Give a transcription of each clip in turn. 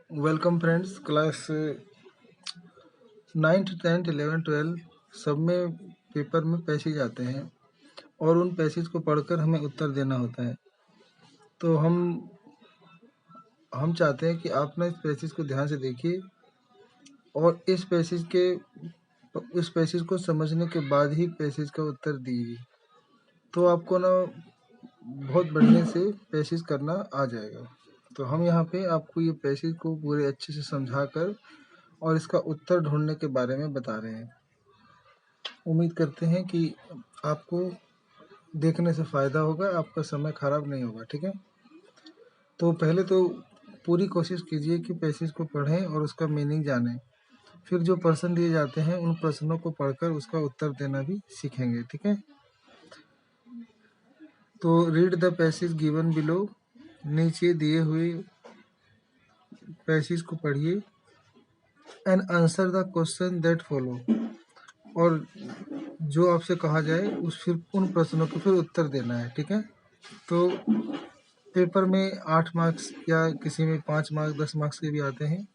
Welcome friends. Class 9th 10th 11th 12 सब में paper में पैसेज आते हैं और उन पैसेज को पढ़कर हमें उत्तर देना होता है। तो हम चाहते हैं कि आप ना इस पैसेज को ध्यान से देखिए और इस पैसेज को समझने के बाद ही पैसेज का उत्तर दीजिए, तो आपको ना बहुत बढ़िया से पैसेज करना आ जाएगा। तो हम यहाँ पे आपको ये पैसेज को पूरे अच्छे से समझा कर और इसका उत्तर ढूंढने के बारे में बता रहे हैं। उम्मीद करते हैं कि आपको देखने से फ़ायदा होगा, आपका समय खराब नहीं होगा। ठीक है, तो पहले तो पूरी कोशिश कीजिए कि पैसेज को पढ़ें और उसका मीनिंग जानें। फिर जो प्रश्न दिए जाते हैं उन प्रश्नों को पढ़कर उसका उत्तर देना भी सीखेंगे। ठीक है, तो read the passage given below, नीचे दिए हुए पैसेज को पढ़िए and answer the question that follow, और जो आपसे कहा जाए फिर उन प्रश्नों के फिर उत्तर देना है। ठीक है, तो पेपर में 8 मार्क्स या किसी में 5 मार्क्स 10 मार्क्स के भी आते हैं।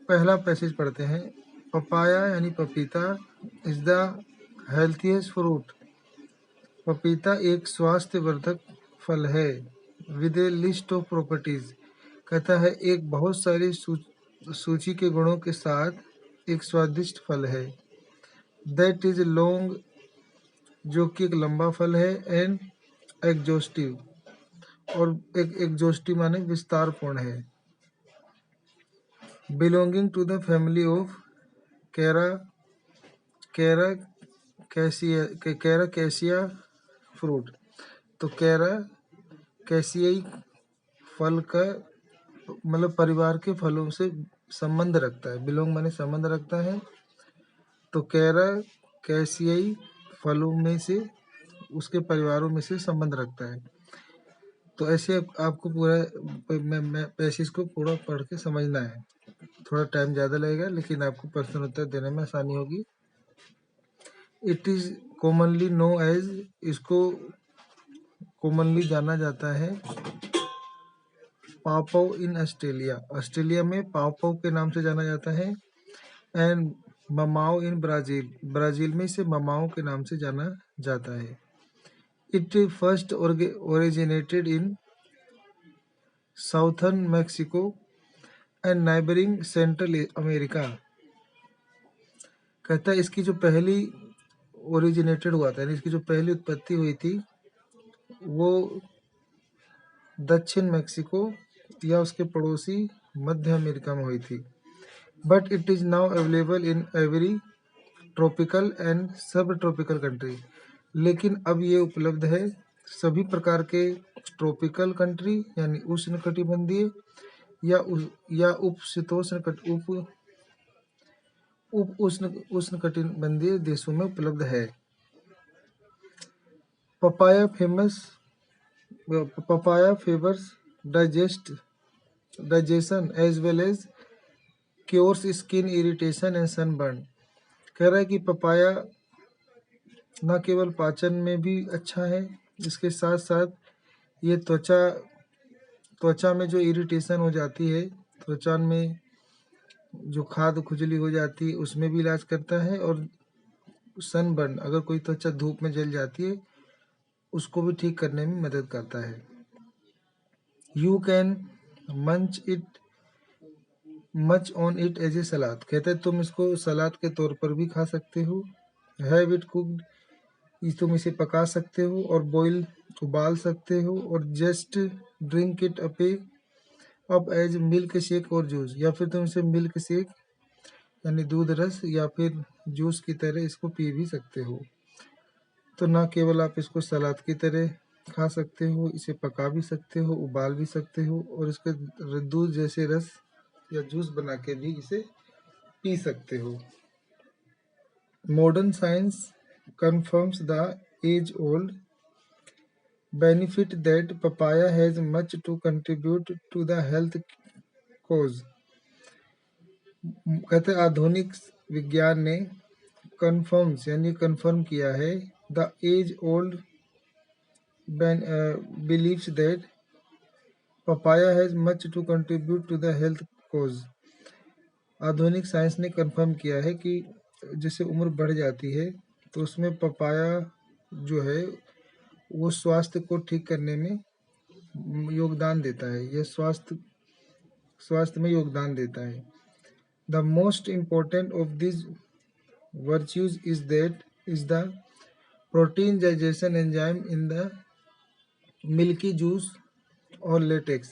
पहला पैसेज पढ़ते हैं। पपाया यानी पपीता इज द हेल्थीएस्ट फ्रूट। पपीता एक स्वास्थ्यवर्धक फल है। With A list of properties, कहता है एक बहुत सारी सूची के गुणों के साथ एक स्वादिष्ट फल है। दैट इज लॉन्ग, जो कि एक लंबा फल है। एंड एग्जॉस्टिव, और एक एग्जॉस्टिव माने विस्तारपूर्ण है। Belonging to the family of cara cara cassia fruit, तो कैरा कैसियाई फल का मतलब परिवार के फलों से संबंध रखता है। बिलोंग माने संबंध रखता है, तो कैरा कैसियाई फलों में से उसके परिवारों में से संबंध रखता है। तो ऐसे आपको पूरा पैसेज को पूरा पढ़ के समझना है। थोड़ा टाइम ज़्यादा लगेगा लेकिन आपको प्रश्न उत्तर देने में आसानी होगी। It is commonly known as, इसको कॉमनली जाना जाता है पावपाव इन ऑस्ट्रेलिया, ऑस्ट्रेलिया में पावपाव के नाम से जाना जाता है। And mamao in Brazil, Brazil में इसे ममाओ के नाम से जाना जाता है। It first originated in southern Mexico and neighbouring central America, कहता है इसकी जो पहली ओरिजिनेटेड हुआ था, इसकी जो पहली उत्पत्ति हुई थी वो दक्षिण मैक्सिको या उसके पड़ोसी मध्य अमेरिका में हुई थी। But it is now available in every tropical and सब ट्रॉपिकल कंट्री, लेकिन अब ये उपलब्ध है सभी प्रकार के ट्रॉपिकल कंट्री यानी उष्णकटिबंधीय या उप उष्णकटिबंधीय देशों में उपलब्ध है। Papaya favours digestion as well as cures skin irritation and sunburn, कह रहा है कि पपाया न केवल पाचन में भी अच्छा है, इसके साथ साथ ये त्वचा में जो इरिटेशन हो जाती है, त्वचा में जो खाद खुजली हो जाती है उसमें भी इलाज करता है। और सनबर्न, अगर कोई त्वचा धूप में जल जाती है उसको भी ठीक करने में मदद करता है। You can munch on it as a salad, कहते हैं तुम इसको सलाद के तौर पर भी खा सकते हो। हैव इट कुक्ड, तुम इसे पका सकते हो और बॉईल उबाल सकते हो। और just drink it up as milk shake और जूस, या फिर तुम इसे मिल्क शेक यानी दूध रस या फिर जूस की तरह इसको पी भी सकते हो। तो ना केवल आप इसको सलाद की तरह खा सकते हो, इसे पका भी सकते हो, उबाल भी सकते हो और इसके दूध जैसे रस या जूस बना के भी इसे पी सकते हो। Modern science confirms the age-old benefit that papaya has much to contribute to the health cause, कहते आधुनिक विज्ञान ने कंफर्म किया है the age old beliefs that papaya has much to contribute to the health cause. आधुनिक science ने confirm किया है कि जैसे उम्र बढ़ जाती है तो उसमें पपाया जो है वो स्वास्थ्य को ठीक करने में योगदान देता है। यह स्वास्थ्य में योगदान देता है। The most important of this virtues is the protein digestion enzyme in the milky juice और लेटेक्स।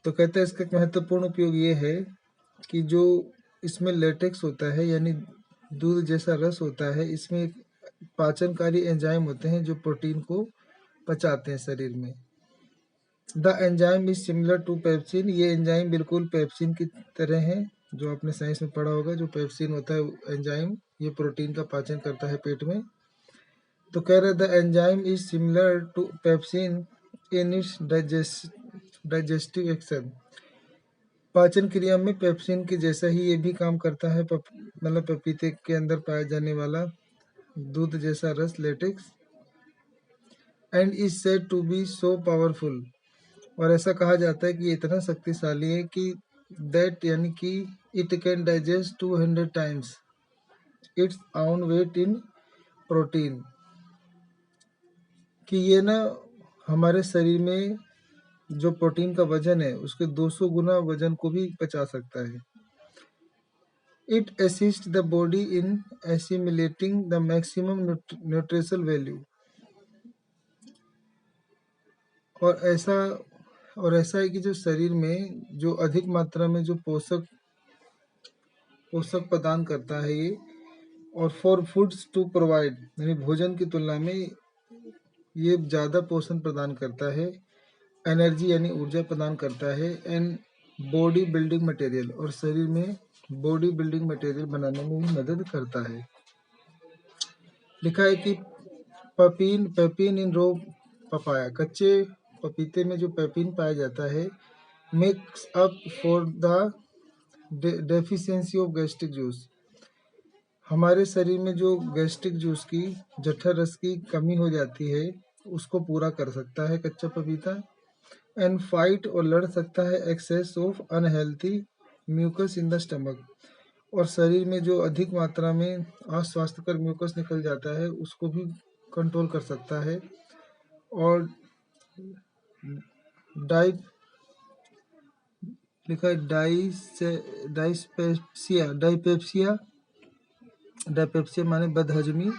तो कहते हैं इसका महत्वपूर्ण उपयोग ये है कि जो इसमें लेटेक्स होता है यानी दूध जैसा रस होता है, इसमें पाचनकारी एंजाइम होते हैं जो प्रोटीन को पचाते हैं शरीर में। The enzyme is similar to pepsin. ये एंजाइम बिल्कुल पेप्सिन की तरह है, जो आपने साइंस में पढ़ा होगा। जो पेप्सिन होता है एंजाइम, ये प्रोटीन का पाचन करता है पेट में। तो कह रहे the enzyme is similar to pepsin in its digestive action. पाचन क्रिया में पेप्सिन के जैसा ही ये भी काम करता है, मतलब पपीते के अंदर पाया जाने वाला दूध जैसा रस latex. And is said to be so powerful. और ऐसा कहा जाता है कि ये इतना शक्तिशाली है कि दैट यानी कि it can digest 200 times its own wait in protein. कि ये ना हमारे शरीर में जो प्रोटीन का वजन है उसके 200 गुना वजन को भी पचा सकता है। It assist the body in assimilating the maximum nutritional value. और ऐसा है कि जो शरीर में जो अधिक मात्रा में जो पोषक प्रदान करता है ये। और फॉर फूड्स टू प्रोवाइड यानी भोजन की तुलना में ये ज़्यादा पोषण प्रदान करता है। एनर्जी यानी ऊर्जा प्रदान करता है। एंड बॉडी बिल्डिंग मटेरियल, और शरीर में बॉडी बिल्डिंग मटेरियल बनाने में भी मदद करता है। लिखा है कि पेपिन इन रो पपाया, कच्चे पपीते में जो पेपिन पाया जाता है, makes up for the deficiency of gastric juice. हमारे शरीर में जो गैस्ट्रिक जूस की, जठर रस की कमी हो जाती है, उसको पूरा कर सकता है कच्चा पपीता। एंड फाइट, और लड़ सकता है excess of unhealthy mucus in the stomach. और शरीर में जो अधिक मात्रा में अस्वास्थ्यकर म्यूकस निकल जाता है उसको भी कंट्रोल कर सकता है। और डाइ लिखा है डाइपेप्सिया माने बदहजमी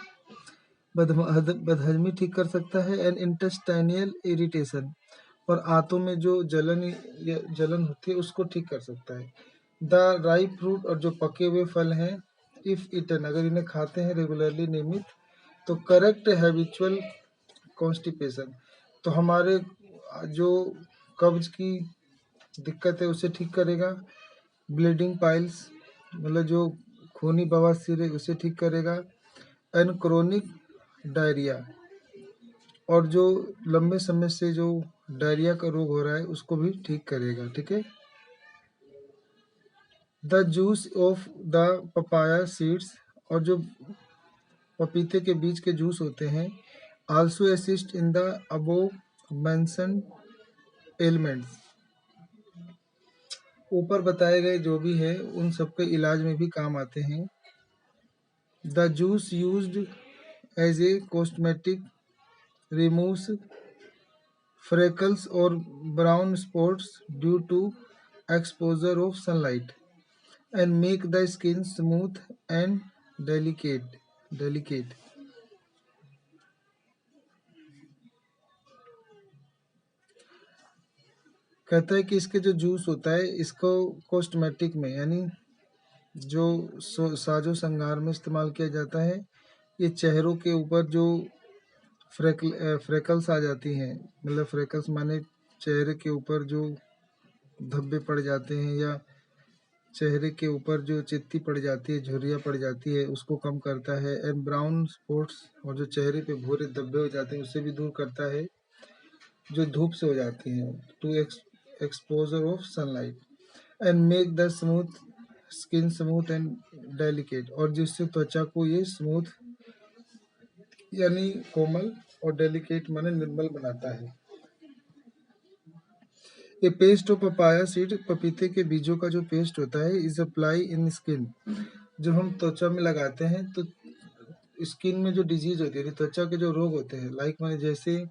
ठीक कर सकता है। एंड इंटेस्टाइनियल इरिटेशन, और आंतों में जो जलन होती है उसको ठीक कर सकता है। द राइप फ्रूट, और जो पके हुए फल हैं, इफ ईटन अगर इन्हें खाते हैं रेगुलरली नियमित, तो करेक्ट हैबिचुअल कॉन्स्टिपेशन, तो हमारे जो कब्ज की दिक्कत है उसे ठीक करेगा। ब्लीडिंग पाइल्स मतलब जो खूनी बवासीर है उसे ठीक करेगा। एंड क्रोनिक डायरिया, और जो लंबे समय से जो डायरिया का रोग हो रहा है उसको भी ठीक करेगा। ठीक है। The juice of the papaya seeds, और जो पपीते के बीज के जूस होते हैं, also assist in the above mentioned elements. ऊपर बताए गए जो भी है उन सबके इलाज में भी काम आते हैं। The juice used as a cosmetic removes freckles और brown spots due to exposure of sunlight and make the skin smooth and delicate। कहता है कि इसके जो जूस होता है इसको कॉस्मेटिक में यानी जो साजो श्रृंगार में इस्तेमाल किया जाता है। ये चेहरों के ऊपर जो फ्रेकल्स आ जाती हैं, मतलब फ्रेकल्स माने चेहरे के ऊपर जो धब्बे पड़ जाते हैं या चेहरे के ऊपर जो चित्ती पड़ जाती है, झुर्रियाँ पड़ जाती है, उसको कम करता है। एंड ब्राउन स्पॉट्स, और जो चेहरे पे भूरे धब्बे हो जाते हैं उससे भी दूर करता है, जो धूप से हो जाती हैं, to exposure of sunlight. And make the skin smooth and delicate, और जिससे त्वचा को ये स्मूथ यानी कोमल और डेलिकेट माने निर्मल बनाता है। ए पेस्ट ऑफ पपाया सीड, पपीते के बीजों का जो पेस्ट होता है, इज अप्लाई इन स्किन, जब हम त्वचा में लगाते हैं तो स्किन में जो डिजीज होती है, त्वचा के जो रोग होते हैं, लाइक मैंने जैसे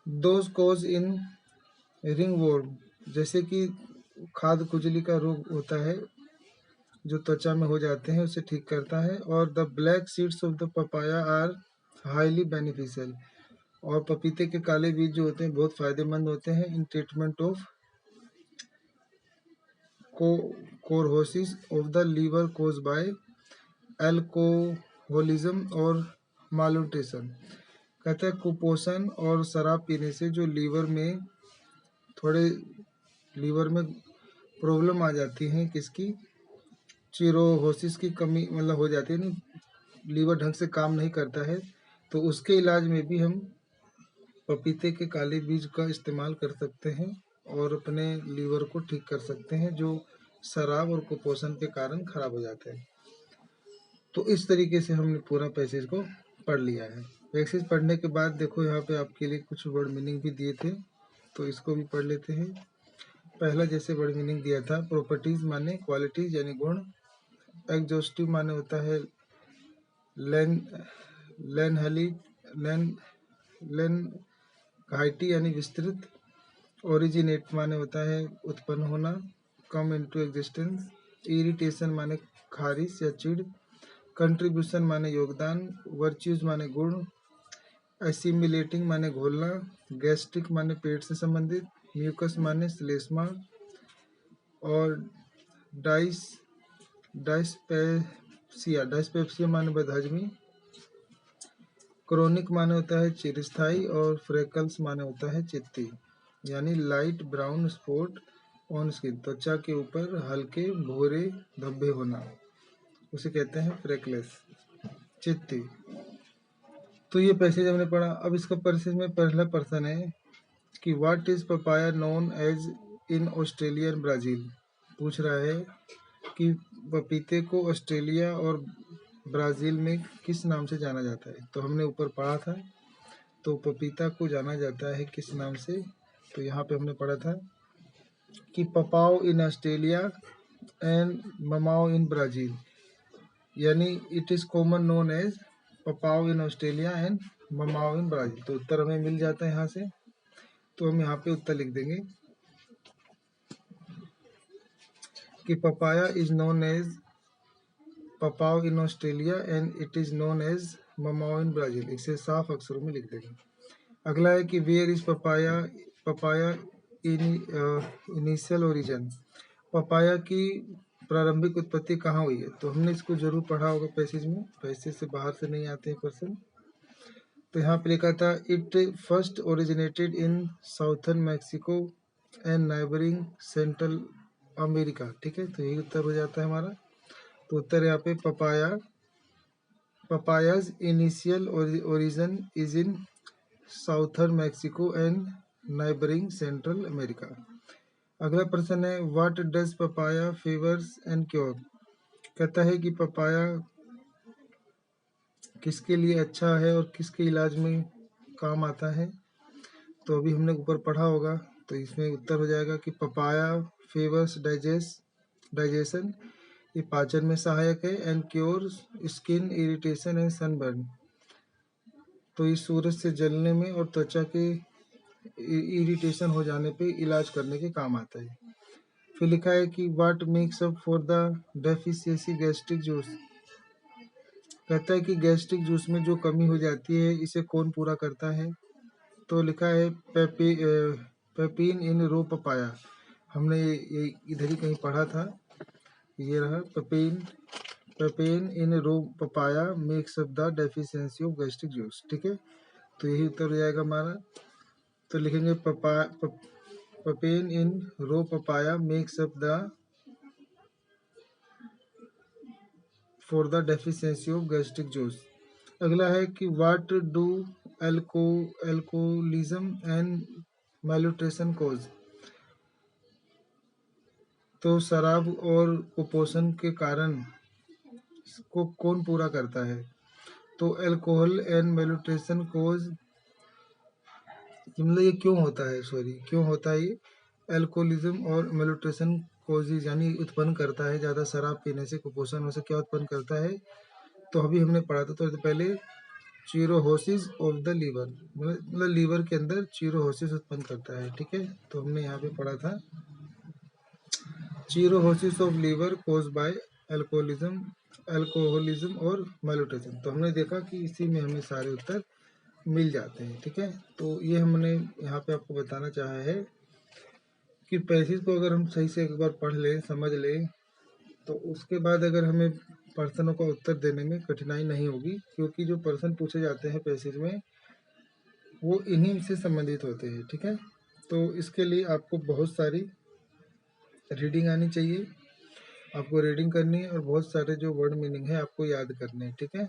those cause in ringworm, जैसे कि खाद खुजली का रोग होता है जो त्वचा में हो जाते हैं, उसे ठीक करता है। और the black seeds of the papaya are highly beneficial, और पपीते के काले बीज जो होते हैं बहुत फायदेमंद होते हैं in treatment of cirrhosis of the liver caused by alcoholism और मालन्यूट्रिशन। कहते हैं कुपोषण और शराब पीने से जो लीवर में प्रॉब्लम आ जाती है, किसकी, चिरोहोसिस की कमी मतलब हो जाती है ना, लीवर ढंग से काम नहीं करता है, तो उसके इलाज में भी हम पपीते के काले बीज का इस्तेमाल कर सकते हैं और अपने लीवर को ठीक कर सकते हैं जो शराब और कुपोषण के कारण खराब हो जाते हैं। तो इस तरीके से हमने पूरा पैसेज को पढ़ लिया है। पैसेज पढ़ने के बाद देखो यहाँ पे आपके लिए कुछ वर्ड मीनिंग भी दिए थे, तो इसको भी पढ़ लेते हैं। पहला जैसे वर्ड मीनिंग दिया था, प्रॉपर्टीज माने क्वालिटीज यानी गुण, एग्जॉस्टिव माने होता है लेन लेनहली लेन लेन घाइटी यानी विस्तृत, ओरिजिनेट माने होता है उत्पन्न होना, कम इनटू एग्जिस्टेंस, इरिटेशन माने खारिश या चिड़, कंट्रीब्यूशन माने योगदान, वर्च्यूज माने गुण, एसिमिलेटिंग माने घोलना, गैस्ट्रिक माने पेट से संबंधित, म्यूकस माने श्लेष्मा, और डाइस डाइस्पेप्सिया माने बदहजमी, क्रोनिक माने होता है चिरस्थायी, और फ्रेकल्स माने होता है चित्ती यानी light brown spot on skin, त्वचा के ऊपर हल्के भूरे धब्बे होना, उसे कहते हैं फ्रेकलेस, चित्ती। तो ये पैसेज हमने पढ़ा। अब इसका पैसेज में पहला प्रश्न है कि what is papaya known as in Australia and Brazil. पूछ रहा है कि पपीते को ऑस्ट्रेलिया और ब्राज़ील में किस नाम से जाना जाता है। तो हमने ऊपर पढ़ा था, तो पपीता को जाना जाता है किस नाम से, तो यहाँ पे हमने पढ़ा था कि papao in Australia and mamao in Brazil, यानी it is common known as papao in Australia and mamao in Brazil. तो उत्तर हमें मिल जाता है यहाँ से, तो हम यहाँ पे उत्तर लिख देंगे कि papaya is known as papao in Australia and it is known as mamao in Brazil, इसे साफ अक्षरों में लिख देंगे। अगला है कि where is papaya in initial origin, papaya की प्रारंभिक उत्पत्ति कहाँ हुई है। तो हमने इसको जरूर पढ़ा होगा पैसेज में, पैसेज से बाहर से नहीं आते हैं क्वेश्चन। तो यहाँ पे लिखा था it first originated in southern Mexico and neighbouring central America. ठीक है, तो यही उत्तर हो जाता है हमारा। तो उत्तर यहाँ पे papayas initial origin is in southern Mexico and neighbouring central America. अगला प्रश्न है what does papaya favours and cure. कहता है कि पपाया किसके लिए अच्छा है और किसके इलाज में काम आता है। तो अभी हमने ऊपर पढ़ा होगा, तो इसमें उत्तर हो जाएगा कि पपाया फेवर्स डाइजेशन, ये पाचन में सहायक है, and cure skin irritation and sunburn, तो ये सूरज से जलने में और त्वचा के इरिटेशन हो जाने पे इलाज करने के काम आता है। फिर लिखा है कि what makes up for the deficiency gastric juice. कहता है कि गैस्ट्रिक जूस में जो कमी हो जाती है इसे कौन पूरा करता है। तो लिखा है पेपिन इन रो पपाया, हमने ये इधर ही कहीं पढ़ा था, ये रहा papain in raw papaya makes up the deficiency of gastric juice. ठीक है, तो यही उत्तर हो जाएगा हमारा। तो लिखेंगे papain in raw papaya makes up the for the deficiency of gastric juice. अगला है कि what do alcoholism and malnutrition cause. तो शराब और कुपोषण के कारण को कौन पूरा करता है। तो अल्कोहल एंड मैल्यूट्रिशन कोज मतलब ये क्यों होता है, सॉरी क्यों होता है ये? अल्कोहलिज्म और मेल्यूट्रिशन कोजेज यानी उत्पन्न करता है, ज़्यादा शराब पीने से, कुपोषण से क्या उत्पन्न करता है? तो अभी हमने पढ़ा था थोड़ी देर पहले, चिरोहोसिस ऑफ द लीवर, मतलब लीवर के अंदर चिरोहोसिस उत्पन्न करता है। ठीक है, तो हमने यहाँ पे पढ़ा था cirrhosis of liver caused by alcoholism और मेल्यूट्रिशन। तो हमने देखा कि इसी में हमें सारे उत्तर मिल जाते हैं। ठीक है, तो ये हमने यहाँ पे आपको बताना चाहा है कि पैसेज को अगर हम सही से एक बार पढ़ लें, समझ लें, तो उसके बाद अगर हमें प्रश्नों का उत्तर देने में कठिनाई नहीं होगी, क्योंकि जो प्रश्न पूछे जाते हैं पैसेज में वो इन्हीं से संबंधित होते हैं। ठीक है, तो इसके लिए आपको बहुत सारी रीडिंग आनी चाहिए, आपको रीडिंग करनी है और बहुत सारे जो वर्ड मीनिंग है आपको याद करने हैं। ठीक है,